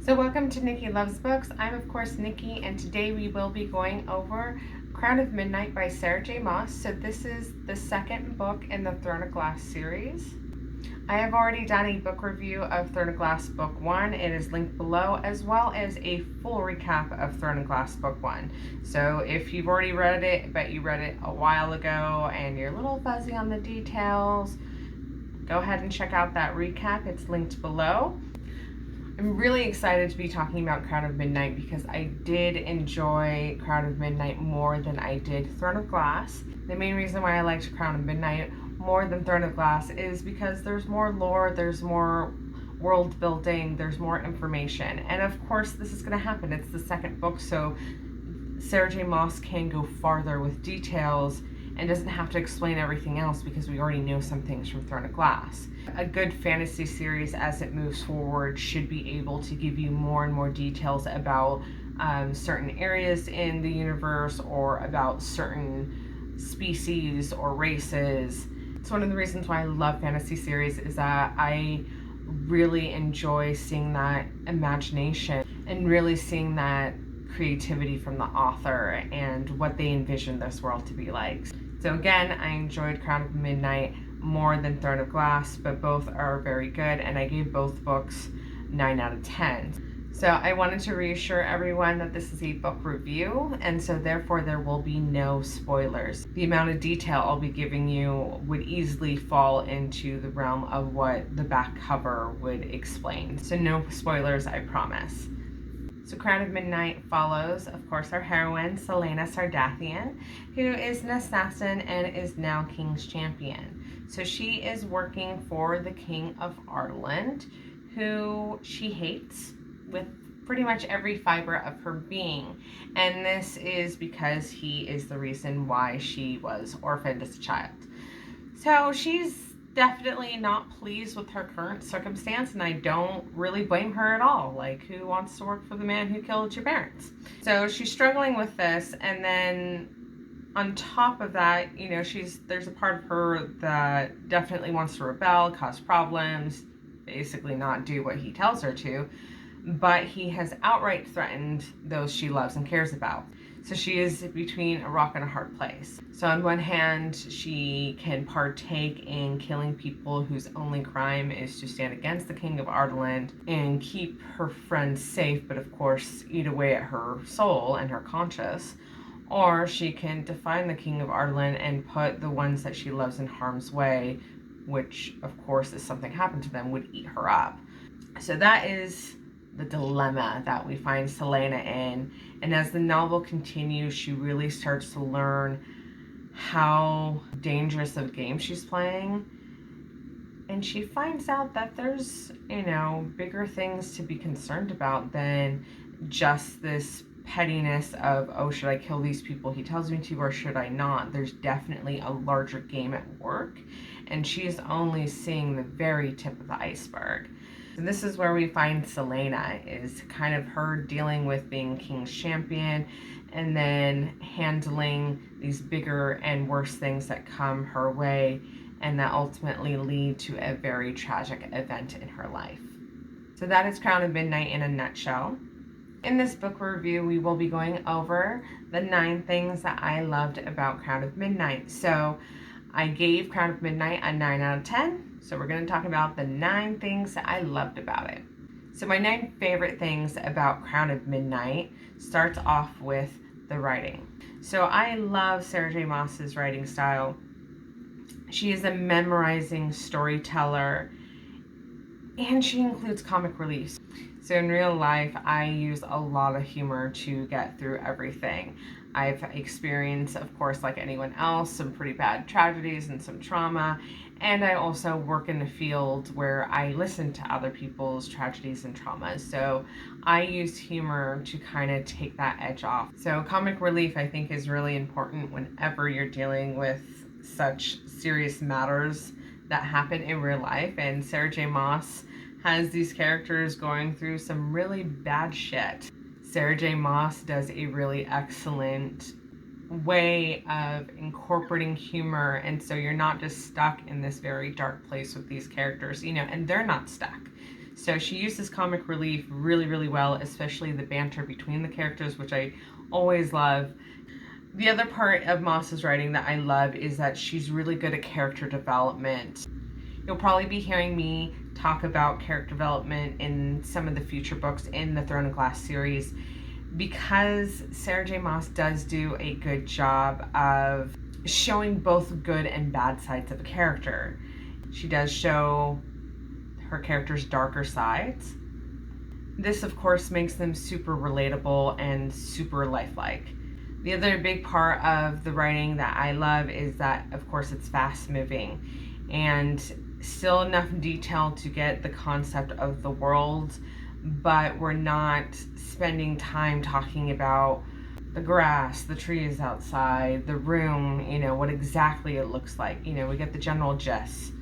So welcome to Nikki Loves Books. I'm of course Nikki, and today we will be going over Crown of Midnight by Sarah J. Maas. So this is the second book in the Throne of Glass series. I have already done a book review of Throne of Glass Book 1. It is linked below, as well as a full recap of Throne of Glass Book 1. So if you've already read it, but you read it a while ago and you're a little fuzzy on the details, go ahead and check out that recap. It's linked below. I'm really excited to be talking about Crown of Midnight because I did enjoy Crown of Midnight more than I did Throne of Glass. The main reason why I liked Crown of Midnight more than Throne of Glass is because there's more lore, there's more world building, there's more information. And of course this is going to happen. It's the second book, so Sarah J. Maas can go farther with details and doesn't have to explain everything else because we already know some things from Throne of Glass. A good fantasy series as it moves forward should be able to give you more and more details about certain areas in the universe or about certain species or races. It's one of the reasons why I love fantasy series is that I really enjoy seeing that imagination and really seeing that creativity from the author and what they envision this world to be like. So again, I enjoyed Crown of Midnight more than Throne of Glass, but both are very good, and I gave both books 9 out of 10. So I wanted to reassure everyone that this is a book review, and so therefore there will be no spoilers. The amount of detail I'll be giving you would easily fall into the realm of what the back cover would explain. So no spoilers, I promise. So Crown of Midnight follows, of course, our heroine, Celaena Sardathian, who is an assassin and is now King's Champion. So she is working for the King of Ireland, who she hates with pretty much every fiber of her being. And this is because he is the reason why she was orphaned as a child. So she's definitely not pleased with her current circumstance, and I don't really blame her at all. Like, who wants to work for the man who killed your parents? So she's struggling with this, and then on top of that, you know, there's a part of her that definitely wants to rebel, cause problems, basically not do what he tells her to, but he has outright threatened those she loves and cares about. So she is between a rock and a hard place. So on one hand, she can partake in killing people whose only crime is to stand against the King of Ireland and keep her friends safe, but of course eat away at her soul and her conscience. Or she can define the King of Ireland and put the ones that she loves in harm's way, which of course, if something happened to them, would eat her up. So that is the dilemma that we find Celaena in. And as the novel continues, she really starts to learn how dangerous of a game she's playing. And she finds out that there's, you know, bigger things to be concerned about than just this pettiness of, oh, should I kill these people he tells me to, or should I not? There's definitely a larger game at work, and she's only seeing the very tip of the iceberg. And this is where we find Celaena, is kind of her dealing with being King's Champion and then handling these bigger and worse things that come her way and that ultimately lead to a very tragic event in her life. So that is Crown of Midnight in a nutshell. In this book review, we will be going over the 9 things that I loved about Crown of Midnight. So I gave Crown of Midnight a 9 out of 10. So we're going to talk about the 9 things that I loved about it. So my 9 favorite things about Crown of Midnight starts off with the writing. So I love Sarah J. Maas's writing style. She is a memorizing storyteller, and she includes comic relief. So in real life, I use a lot of humor to get through everything. I've experienced, of course, like anyone else, some pretty bad tragedies and some trauma. And I also work in a field where I listen to other people's tragedies and traumas. So I use humor to kind of take that edge off. So comic relief, I think, is really important whenever you're dealing with such serious matters that happen in real life. And Sarah J. Maas has these characters going through some really bad shit. Sarah J. Maas does a really excellent way of incorporating humor, and so you're not just stuck in this very dark place with these characters, you know, and they're not stuck. So she uses comic relief really, really well, especially the banter between the characters, which I always love. The other part of Maas's writing that I love is that she's really good at character development. You'll probably be hearing me talk about character development in some of the future books in the Throne of Glass series, because Sarah J. Maas does do a good job of showing both good and bad sides of a character. She does show her character's darker sides. This, of course, makes them super relatable and super lifelike. The other big part of the writing that I love is that, of course, it's fast moving and still enough detail to get the concept of the world, but we're not spending time talking about the grass, the trees outside, the room, what exactly it looks like. We get the general gist.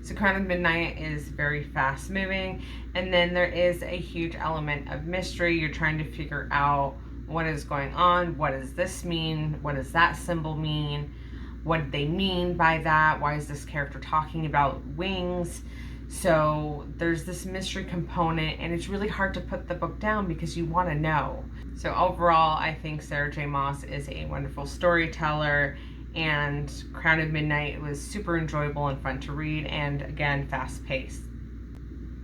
So Crown of Midnight is very fast moving, and then there is a huge element of mystery. You're trying to figure out what is going on, what does this mean, what does that symbol mean, what did they mean by that, why is this character talking about wings. So there's this mystery component, and it's really hard to put the book down because you want to know. So overall, I think Sarah J. Maas is a wonderful storyteller, and Crown of Midnight was super enjoyable and fun to read, and again, fast-paced.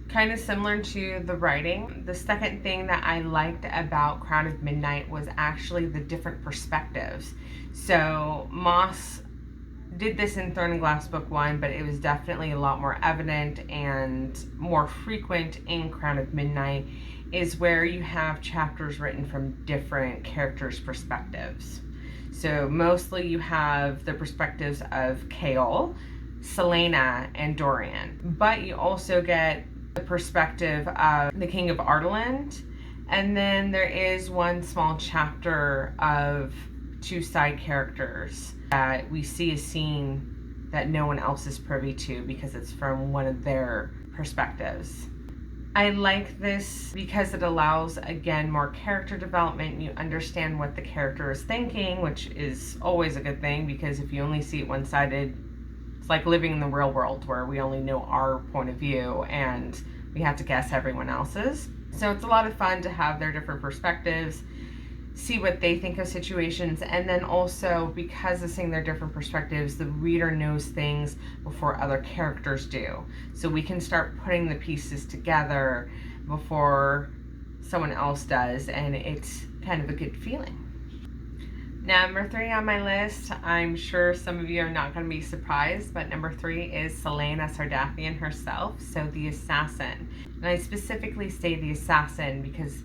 Kind of similar to the writing, the second thing that I liked about Crown of Midnight was actually the different perspectives. So Maas did this in Throne of Glass Book 1, but it was definitely a lot more evident and more frequent in Crown of Midnight, is where you have chapters written from different characters' perspectives. So mostly you have the perspectives of Chaol, Celaena, and Dorian. But you also get the perspective of the King of Ardaland. And then there is one small chapter of two side characters that we see a scene that no one else is privy to because it's from one of their perspectives. I like this because it allows, again, more character development. You understand what the character is thinking, which is always a good thing, because if you only see it one-sided, it's like living in the real world where we only know our point of view and we have to guess everyone else's. So it's a lot of fun to have their different perspectives, see what they think of situations, and then also, because of seeing their different perspectives, the reader knows things before other characters do. So we can start putting the pieces together before someone else does, and it's kind of a good feeling. Number 3 on my list, I'm sure some of you are not going to be surprised, but number 3 is Celaena Sardathian herself, so the assassin. And I specifically say the assassin because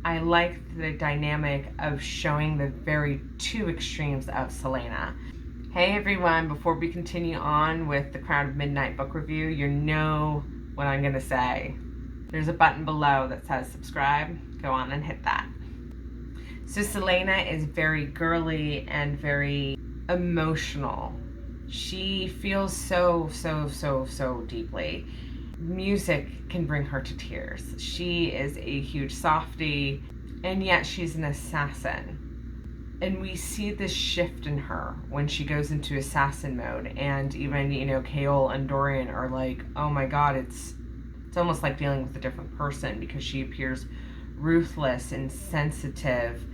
I like the dynamic of showing the very two extremes of Celaena. Hey everyone, before we continue on with the Crown of Midnight book review, you know what I'm going to say. There's a button below that says subscribe. Go on and hit that. So Celaena is very girly and very emotional. She feels so deeply. Music can bring her to tears. She is a huge softie, and yet she's an assassin. And we see this shift in her when she goes into assassin mode. And even, Chaol and Dorian are like, oh my god, it's almost like dealing with a different person because she appears ruthless and sensitive.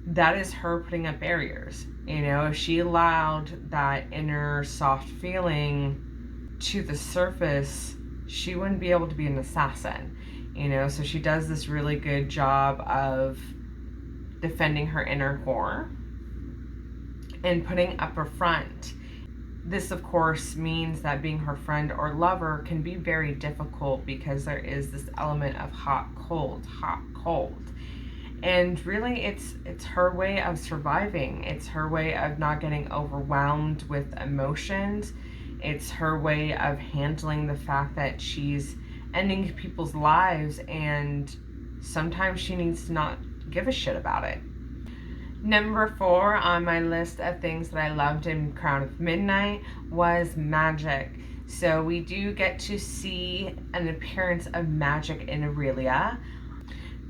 That is her putting up barriers. If she allowed that inner soft feeling to the surface, she wouldn't be able to be an assassin. So she does this really good job of defending her inner core and putting up a front. This, of course, means that being her friend or lover can be very difficult because there is this element of hot, cold. And really, it's her way of surviving. It's her way of not getting overwhelmed with emotions. It's her way of handling the fact that she's ending people's lives, and sometimes she needs to not give a shit about it. Number 4 on my list of things that I loved in Crown of Midnight was magic. So we do get to see an appearance of magic in Aurelia.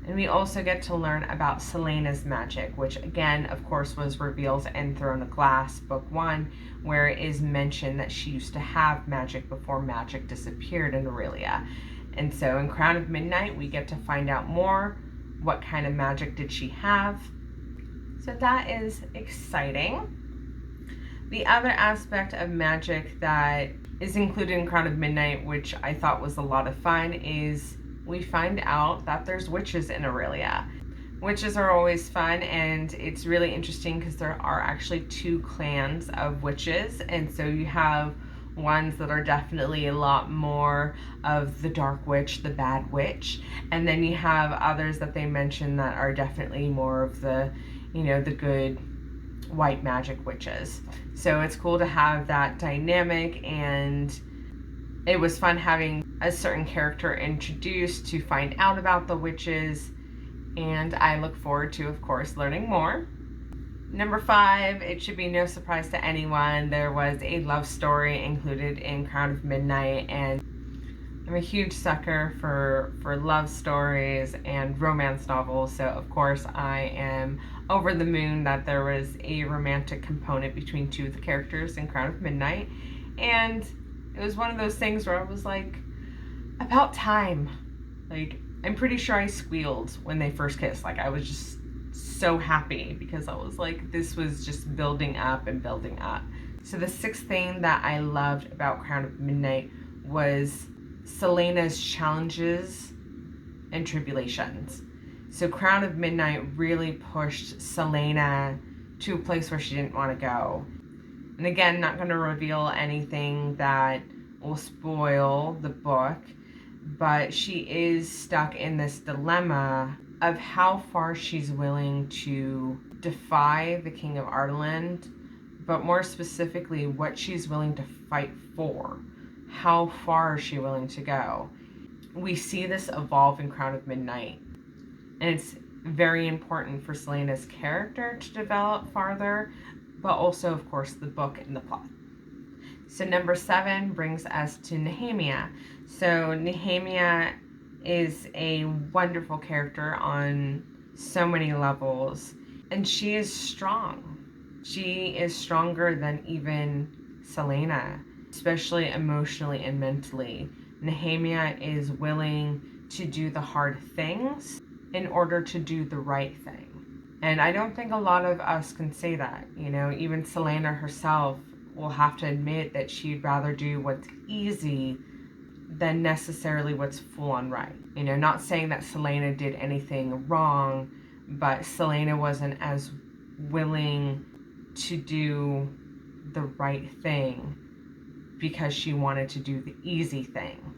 And we also get to learn about Celaena's magic, which again, of course, was revealed in Throne of Glass, Book 1, where it is mentioned that she used to have magic before magic disappeared in Aurelia. And so in Crown of Midnight, we get to find out more. What kind of magic did she have? So that is exciting. The other aspect of magic that is included in Crown of Midnight, which I thought was a lot of fun, is we find out that there's witches in Aurelia. Witches are always fun, and it's really interesting because there are actually 2 clans of witches, and so you have ones that are definitely a lot more of the dark witch, the bad witch, and then you have others that they mention that are definitely more of the, the good white magic witches. So it's cool to have that dynamic, and it was fun having a certain character introduced to find out about the witches, and I look forward to, of course, learning more. Number 5, it should be no surprise to anyone, there was a love story included in Crown of Midnight, and I'm a huge sucker for love stories and romance novels, so of course I am over the moon that there was a romantic component between 2 of the characters in Crown of Midnight, and it was one of those things where I was like, about time. Like, I'm pretty sure I squealed when they first kissed. Like, I was just so happy because I was like, this was just building up and building up. So the 6th thing that I loved about Crown of Midnight was Celaena's challenges and tribulations. So Crown of Midnight really pushed Celaena to a place where she didn't want to go. And again, not going to reveal anything that will spoil the book, but she is stuck in this dilemma of how far she's willing to defy the King of Ardenland, but more specifically, what she's willing to fight for. How far is she willing to go? We see this evolve in Crown of Midnight, and it's very important for Celaena's character to develop farther, but also, of course, the book and the plot. So number 7 brings us to Nehemia. So Nehemia is a wonderful character on so many levels, and she is strong. She is stronger than even Celaena, especially emotionally and mentally. Nehemia is willing to do the hard things in order to do the right thing. And I don't think a lot of us can say that. Even Celaena herself will have to admit that she'd rather do what's easy than necessarily what's full on right. Not saying that Celaena did anything wrong, but Celaena wasn't as willing to do the right thing because she wanted to do the easy thing.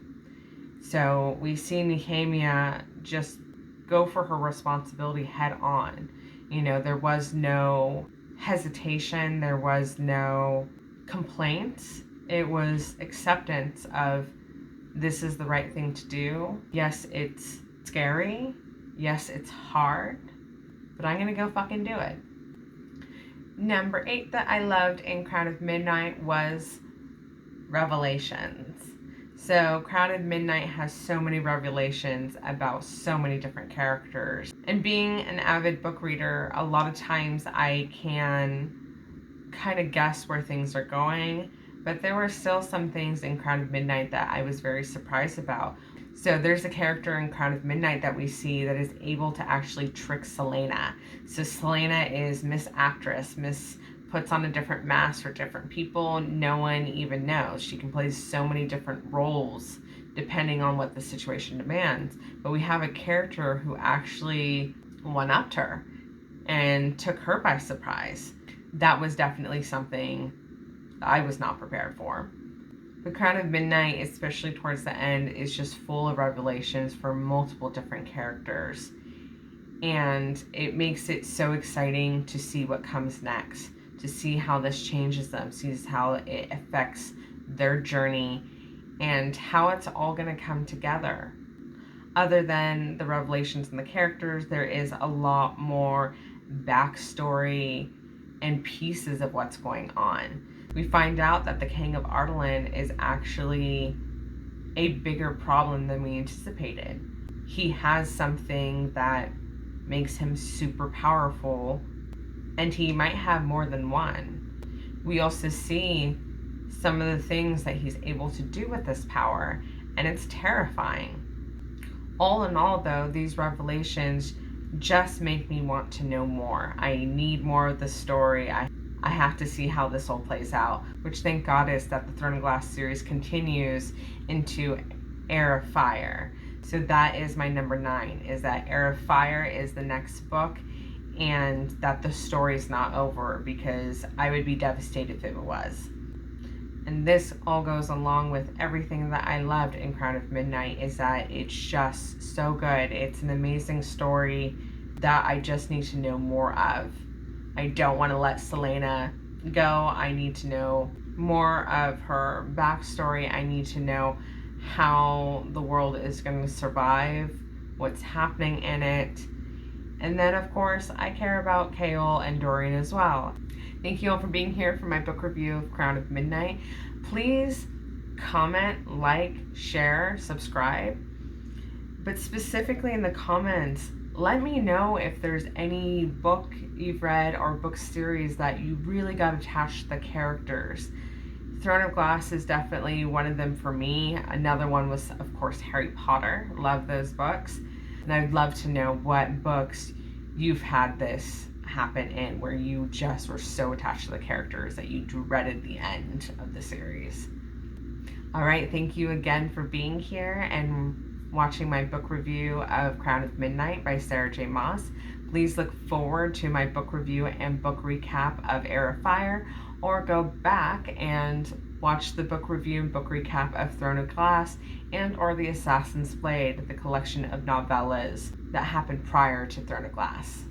So we see Nehemia just go for her responsibility head on. There was no hesitation, there was no complaints. It was acceptance of, this is the right thing to do. Yes, it's scary. Yes, it's hard, but I'm gonna go fucking do it. Number 8 that I loved in Crown of Midnight was revelations. So Crown of Midnight has so many revelations about so many different characters. And being an avid book reader, a lot of times I can kind of guess where things are going, but there were still some things in Crown of Midnight that I was very surprised about. So there's a character in Crown of Midnight that we see that is able to actually trick Celaena. So Celaena is Miss Actress. Miss puts on a different mask for different people. No one even knows. She can play so many different roles depending on what the situation demands. But we have a character who actually one-upped her and took her by surprise. That was definitely something I was not prepared for. The Crown of Midnight, especially towards the end, is just full of revelations for multiple different characters. And it makes it so exciting to see what comes next, to see how this changes them, sees how it affects their journey, and how it's all going to come together. Other than the revelations and the characters, there is a lot more backstory and pieces of what's going on. We find out that the King of Ardenland is actually a bigger problem than we anticipated. He has something that makes him super powerful, and he might have more than one. We also see some of the things that he's able to do with this power, and it's terrifying. All in all, though, these revelations just make me want to know more. I need more of the story. I have to see how this all plays out, which thank God is that the Throne of Glass series continues into Heir of Fire. So that is my number 9, is that Heir of Fire is the next book, and that the story's not over, because I would be devastated if it was. And this all goes along with everything that I loved in Crown of Midnight, is that it's just so good. It's an amazing story that I just need to know more of. I don't want to let Selena go. I need to know more of her backstory. I need to know how the world is going to survive, what's happening in it. And then, of course, I care about Kaol and Dorian as well. Thank you all for being here for my book review of Crown of Midnight. Please comment, like, share, subscribe. But specifically in the comments, let me know if there's any book you've read or book series that you really got attached to the characters. Throne of Glass is definitely one of them for me. Another one was, of course, Harry Potter. Love those books. And I'd love to know what books you've had this happen in, where you just were so attached to the characters that you dreaded the end of the series. All right, thank you again for being here and watching my book review of Crown of Midnight by Sarah J. Maas. Please look forward to my book review and book recap of Heir of Fire, or go back and watch the book review and book recap of Throne of Glass and or The Assassin's Blade, the collection of novellas that happened prior to Throne of Glass.